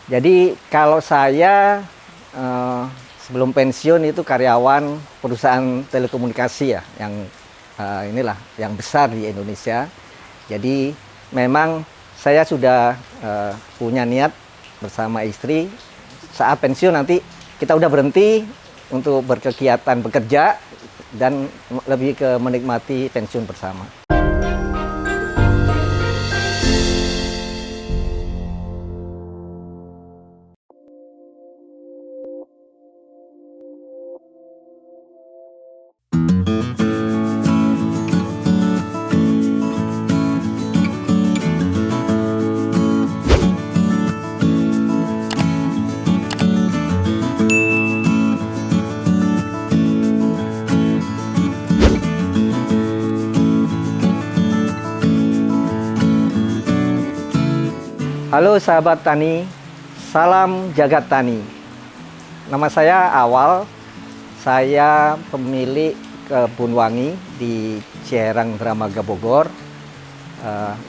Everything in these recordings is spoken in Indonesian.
Jadi kalau saya eh, sebelum pensiun itu karyawan perusahaan telekomunikasi ya, yang inilah yang besar di Indonesia. Jadi memang saya sudah punya niat bersama istri saat pensiun nanti kita udah berhenti untuk berkegiatan bekerja dan lebih ke menikmati pensiun bersama. Halo sahabat tani, salam jagat tani. Nama saya Awal, saya pemilik kebun wangi di Ciherang Dramaga Bogor.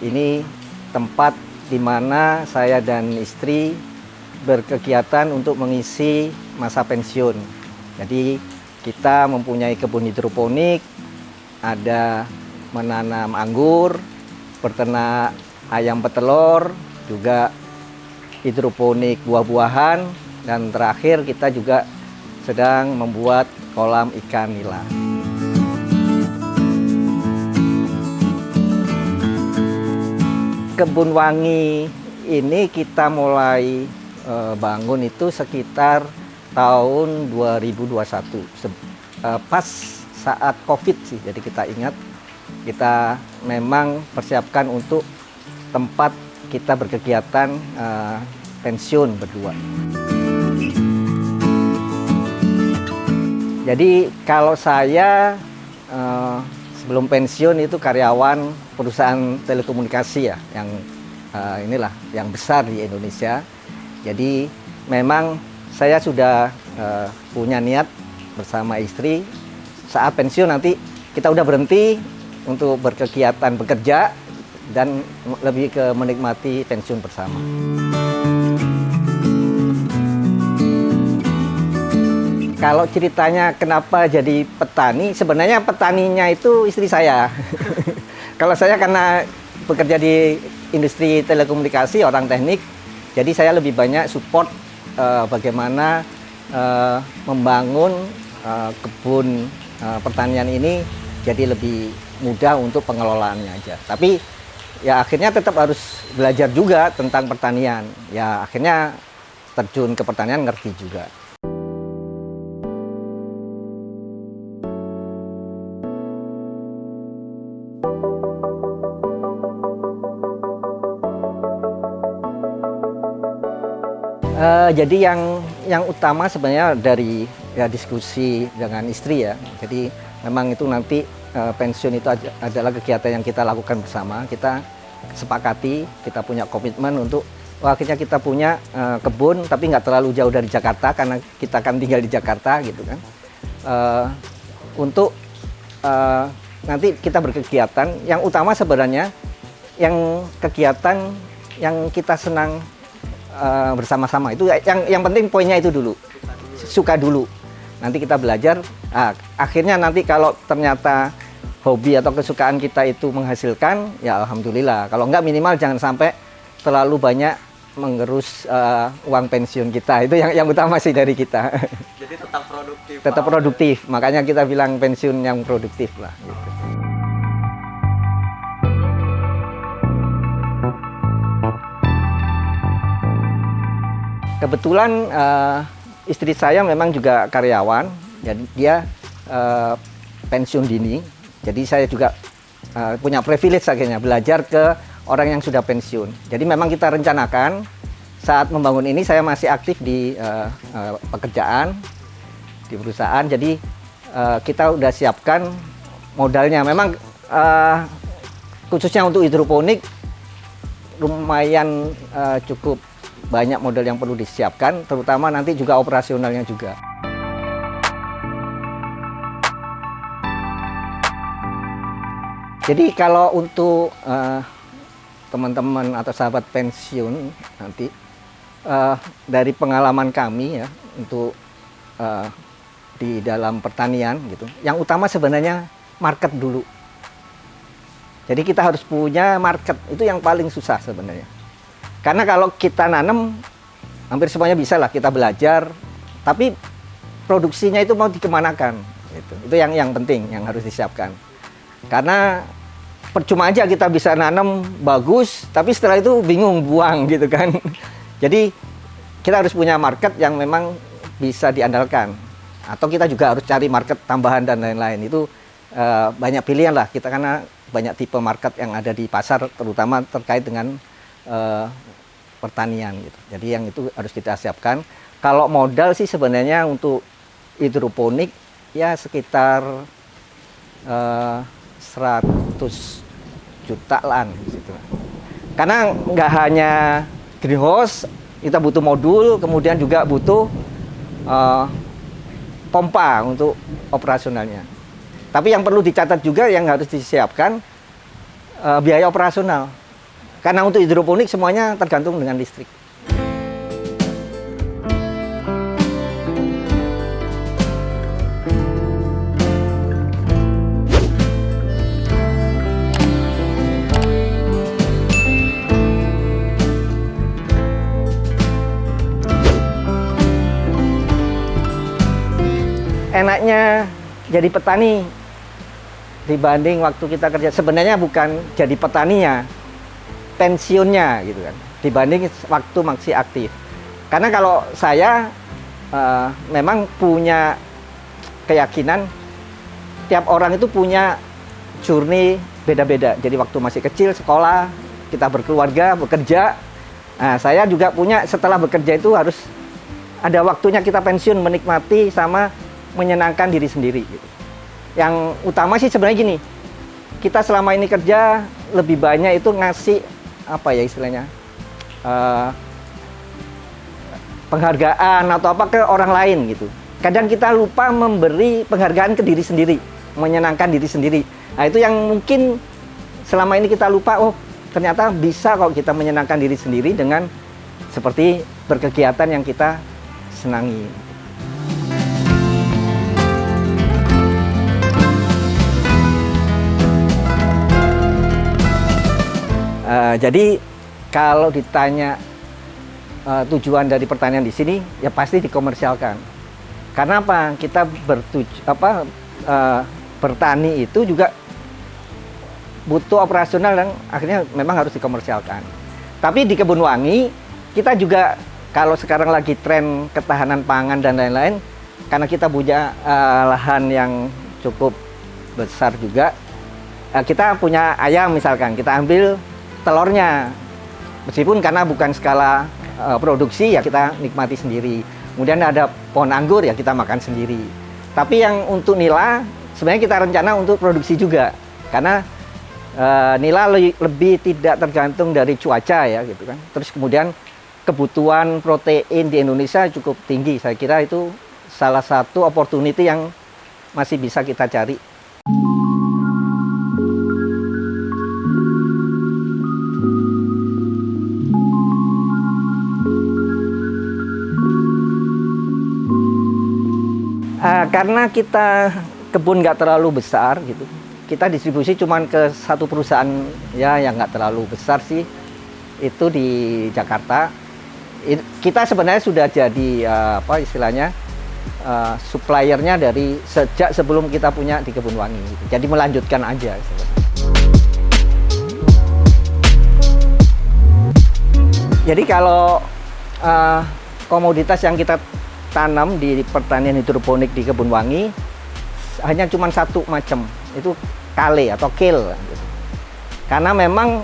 Ini tempat di mana saya dan istri berkegiatan untuk mengisi masa pensiun. Jadi kita mempunyai kebun hidroponik, ada menanam anggur, peternak ayam petelur, juga hidroponik buah-buahan, dan terakhir kita juga sedang membuat kolam ikan nila. Kebun wangi ini kita mulai bangun itu sekitar tahun 2021, pas saat COVID sih. Jadi kita ingat, kita memang persiapkan untuk tempat kita berkegiatan pensiun berdua. Jadi kalau saya sebelum pensiun itu karyawan perusahaan telekomunikasi ya, yang inilah yang besar di Indonesia. Jadi memang saya sudah punya niat bersama istri saat pensiun nanti kita udah berhenti untuk berkegiatan bekerja dan lebih ke menikmati pensiun bersama. Kalau ceritanya kenapa jadi petani, sebenarnya petaninya itu istri saya. Kalau saya karena bekerja di industri telekomunikasi, orang teknik, jadi saya lebih banyak support bagaimana membangun kebun pertanian ini jadi lebih mudah untuk pengelolaannya aja. Tapi ya akhirnya tetap harus belajar juga tentang pertanian. Ya akhirnya terjun ke pertanian, ngerti juga. Jadi yang utama sebenarnya dari ya diskusi dengan istri ya. Jadi memang itu nanti pensiun itu adalah kegiatan yang kita lakukan bersama. Kita sepakati, kita punya komitmen untuk akhirnya kita punya kebun tapi nggak terlalu jauh dari Jakarta karena kita akan tinggal di Jakarta gitu kan. Untuk nanti kita berkegiatan, yang utama sebenarnya yang kegiatan yang kita senang bersama-sama itu yang penting poinnya itu dulu, suka dulu. Nanti kita belajar, akhirnya nanti kalau ternyata hobi atau kesukaan kita itu menghasilkan, ya alhamdulillah. Kalau enggak minimal jangan sampai terlalu banyak mengerus uang pensiun kita. Itu yang utama sih dari kita. Jadi tetap produktif. Tetap produktif, makanya kita bilang pensiun yang produktif lah. Gitu. Kebetulan istri saya memang juga karyawan, jadi dia pensiun dini. Jadi saya juga punya privilege akhirnya belajar ke orang yang sudah pensiun. Jadi memang kita rencanakan saat membangun ini saya masih aktif di pekerjaan di perusahaan. Jadi kita udah siapkan modalnya. Memang khususnya untuk hidroponik lumayan cukup banyak modal yang perlu disiapkan, terutama nanti juga operasionalnya juga. Jadi kalau untuk teman-teman atau sahabat pensiun nanti, dari pengalaman kami ya untuk di dalam pertanian gitu. Yang utama sebenarnya market dulu. Jadi kita harus punya market, itu yang paling susah sebenarnya. Karena kalau kita nanam hampir semuanya bisa lah kita belajar, tapi produksinya itu mau dikemanakan. Itu yang penting, yang harus disiapkan. Karena percuma aja kita bisa nanam bagus, tapi setelah itu bingung buang gitu kan. Jadi kita harus punya market yang memang bisa diandalkan. Atau kita juga harus cari market tambahan dan lain-lain. Itu banyak pilihan lah kita, karena banyak tipe market yang ada di pasar, terutama terkait dengan pertanian gitu. Jadi yang itu harus kita siapkan. Kalau modal sih sebenarnya untuk hidroponik ya sekitar 100 jutaan gitu. Karena nggak hanya greenhouse, kita butuh modul, kemudian juga butuh pompa untuk operasionalnya. Tapi yang perlu dicatat juga yang harus disiapkan biaya operasional. Karena untuk hidroponik semuanya tergantung dengan listrik. Enaknya jadi petani dibanding waktu kita kerja, sebenarnya bukan jadi petaninya, pensiunnya gitu kan, dibanding waktu masih aktif. Karena kalau saya memang punya keyakinan tiap orang itu punya journey beda-beda. Jadi waktu masih kecil sekolah, kita berkeluarga, bekerja. Nah, saya juga punya, setelah bekerja itu harus ada waktunya kita pensiun, menikmati sama menyenangkan diri sendiri gitu. Yang utama sih sebenarnya gini, kita selama ini kerja lebih banyak itu ngasih apa ya istilahnya, penghargaan atau apa ke orang lain gitu. Kadang kita lupa memberi penghargaan ke diri sendiri, menyenangkan diri sendiri. Nah itu yang mungkin selama ini kita lupa, oh ternyata bisa kok kita menyenangkan diri sendiri dengan seperti berkegiatan yang kita senangi. Jadi kalau ditanya tujuan dari pertanian di sini, ya pasti dikomersialkan. Karena apa? Kita bertani itu juga butuh operasional dan akhirnya memang harus dikomersialkan. Tapi di Kebun Wangi kita juga, kalau sekarang lagi tren ketahanan pangan dan lain-lain, karena kita punya lahan yang cukup besar juga, kita punya ayam misalkan, kita ambil telurnya, meskipun karena bukan skala produksi ya kita nikmati sendiri. Kemudian ada pohon anggur ya kita makan sendiri. Tapi yang untuk nila sebenarnya kita rencana untuk produksi juga, karena nila lebih tidak tergantung dari cuaca ya gitu kan. Terus kemudian kebutuhan protein di Indonesia cukup tinggi. Saya kira itu salah satu opportunity yang masih bisa kita cari. Karena kita kebun nggak terlalu besar gitu, kita distribusi cuman ke satu perusahaan ya yang nggak terlalu besar sih, itu di Jakarta. Kita sebenarnya sudah jadi apa istilahnya suppliernya dari sejak sebelum kita punya di Kebun Wangi gitu. Jadi melanjutkan aja sebenarnya. Jadi kalau komoditas yang kita tanam di pertanian hidroponik di Kebun Wangi hanya cuma satu macam, itu kale atau kale gitu. Karena memang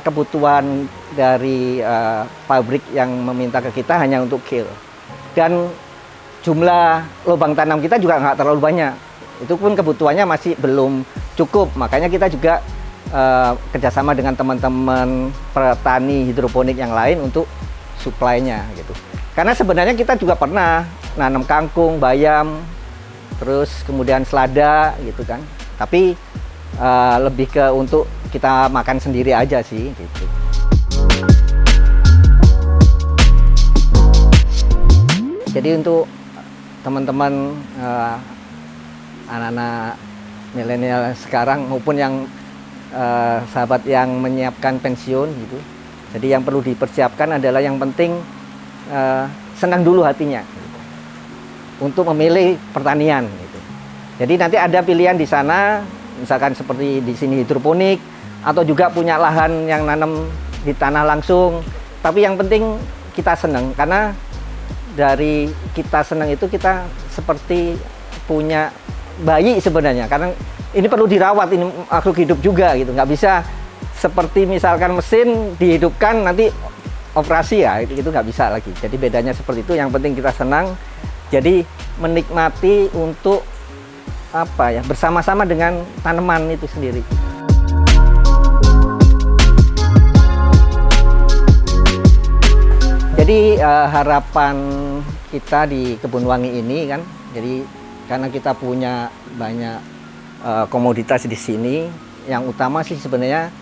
kebutuhan dari pabrik yang meminta ke kita hanya untuk kale, dan jumlah lubang tanam kita juga nggak terlalu banyak, itu pun kebutuhannya masih belum cukup. Makanya kita juga kerjasama dengan teman-teman petani hidroponik yang lain untuk suplainya gitu. Karena sebenarnya kita juga pernah nanam kangkung, bayam, terus kemudian selada gitu kan. Tapi lebih ke untuk kita makan sendiri aja sih gitu. Jadi untuk teman-teman anak-anak milenial sekarang maupun yang sahabat yang menyiapkan pensiun gitu. Jadi yang perlu dipersiapkan adalah yang penting senang dulu hatinya gitu, untuk memilih pertanian gitu. Jadi nanti ada pilihan di sana, misalkan seperti di sini hidroponik atau juga punya lahan yang nanam di tanah langsung. Tapi yang penting kita senang, karena dari kita senang itu kita seperti punya bayi sebenarnya, karena ini perlu dirawat, ini makhluk hidup juga gitu, nggak bisa seperti misalkan mesin dihidupkan nanti operasi ya, itu nggak bisa lagi. Jadi bedanya seperti itu. Yang penting kita senang, jadi menikmati untuk apa ya, bersama-sama dengan tanaman itu sendiri. Jadi harapan kita di Kebun Wangi ini kan, jadi karena kita punya banyak komoditas di sini, yang utama sih sebenarnya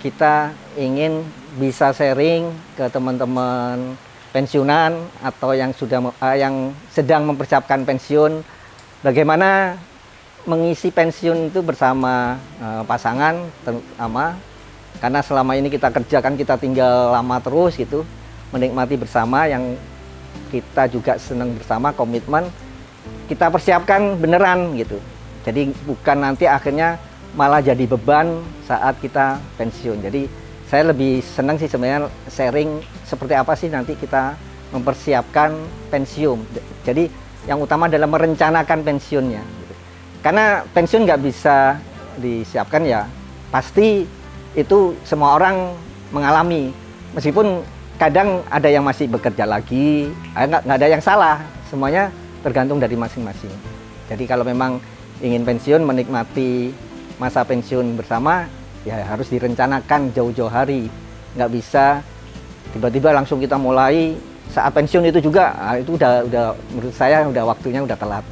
kita ingin bisa sharing ke teman-teman pensiunan atau yang sedang mempersiapkan pensiun, bagaimana mengisi pensiun itu bersama pasangan terutama, karena selama ini kita kerjakan kita tinggal lama terus gitu. Menikmati bersama, yang kita juga senang bersama, komitmen kita persiapkan beneran gitu. Jadi bukan nanti akhirnya malah jadi beban saat kita pensiun. Jadi saya lebih senang sih sebenarnya sharing seperti apa sih nanti kita mempersiapkan pensiun. Jadi yang utama adalah merencanakan pensiunnya gitu. Karena pensiun nggak bisa disiapkan ya, pasti itu semua orang mengalami, meskipun kadang ada yang masih bekerja lagi, nggak ada yang salah, semuanya tergantung dari masing-masing. Jadi kalau memang ingin pensiun, menikmati masa pensiun bersama, ya harus direncanakan jauh-jauh hari. Nggak bisa tiba-tiba langsung kita mulai saat pensiun itu juga, itu udah menurut saya udah waktunya udah telat.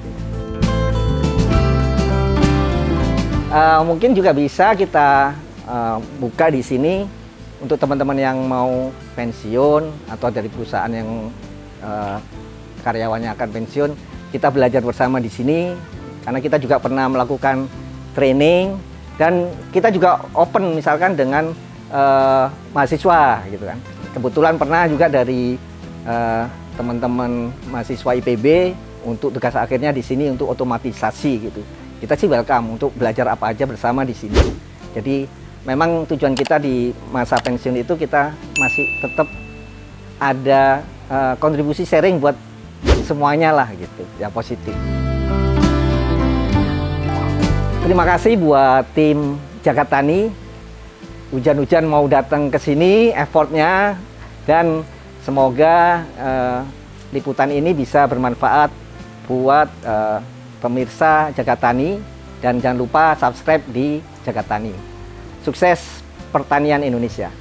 Mungkin juga bisa kita buka di sini untuk teman-teman yang mau pensiun atau dari perusahaan yang karyawannya akan pensiun, kita belajar bersama di sini, karena kita juga pernah melakukan training dan kita juga open misalkan dengan mahasiswa gitu kan. Kebetulan pernah juga dari teman-teman mahasiswa IPB untuk tugas akhirnya di sini untuk otomatisasi gitu. Kita sih welcome untuk belajar apa aja bersama di sini. Jadi memang tujuan kita di masa pensiun itu kita masih tetap ada kontribusi sharing buat semuanya lah gitu, ya positif. Terima kasih buat tim Jakartani, hujan-hujan mau datang ke sini, effortnya, dan semoga liputan ini bisa bermanfaat buat pemirsa Jakartani, dan jangan lupa subscribe di Jakartani. Sukses pertanian Indonesia.